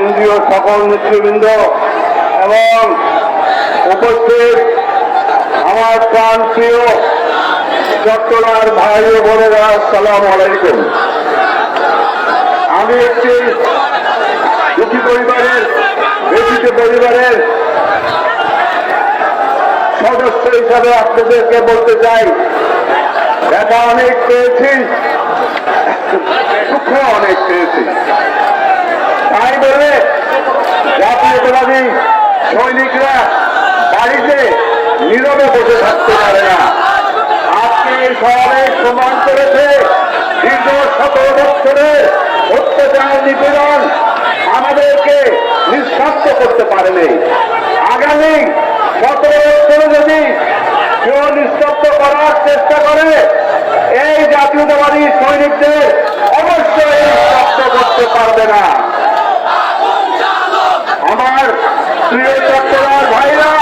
কেন্দ্রীয় সকল নেতৃবৃন্দ এবং উপস্থিত আমার প্রাণপ্রিয় চট্টগ্রামের ভাই ও বোনেরা, আসসালামু আলাইকুম। আমি একটি দুঃখী পরিবারের ব্যথিত পরিবারের সদস্য হিসাবে আপনাদেরকে বলতে চাই, ব্যথা অনেক পেয়েছি, দুঃখ অনেক পেয়েছি। তাই বলে জাতীয়তাবাদী সৈনিকরা বাড়িতে নীরবে বসে থাকতে পারে না। আজকে এই শহরে প্রমাণ করেছে দীর্ঘ 17 বছরের অত্যাচার নিপীড়ন আমাদেরকে নিঃশব্দ করতে পারেনি। আগামী 17 বছরে যদি কেউ নিঃশব্দ করার চেষ্টা করে, এই জাতীয়তাবাদী সৈনিকদের অবশ্যই নিঃশব্দ করতে পারবে না। আমার প্রিয় চট্টগ্রাম ভাইরা,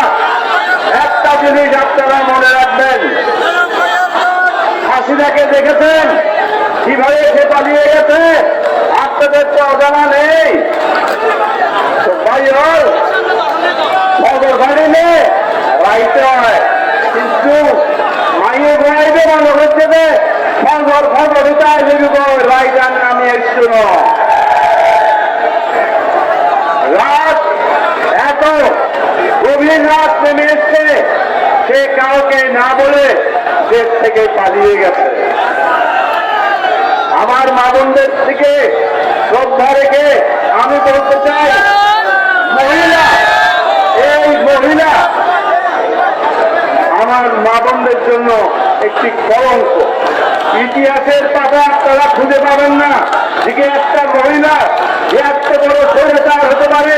একটা জিনিস আপনারা মনে রাখবেন, হাসিনাকে দেখেছেন কিভাবে সে পালিয়ে গেছে, আপনাদের তো অজানা নেই। ফজর ফাড়িলে রাইতে হয়, কিন্তু মাইয়ে ঘুরাইবে মনে হচ্ছে যে ফজরিতে আসবে রাইটার নামে এসছিল। রাত এত গভীর রাত নেমে এসছে, সে কাউকে না বলে দেশ থেকে পালিয়ে গেছে। আমার মা বোনদের থেকে শ্রদ্ধা রেখে আমি বলতে চাই, মহিলা, এই মহিলা আমার মা বোনদের জন্য একটি কলঙ্ক। ইতিহাসের পাতা আপনারা খুঁজে পাবেন না যে একটা মহিলা যে এত বড় স্বৈরাচার হতে পারে,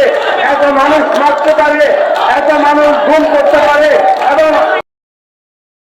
এত মানুষ মারতে পারে, এত মানুষ গুম করতে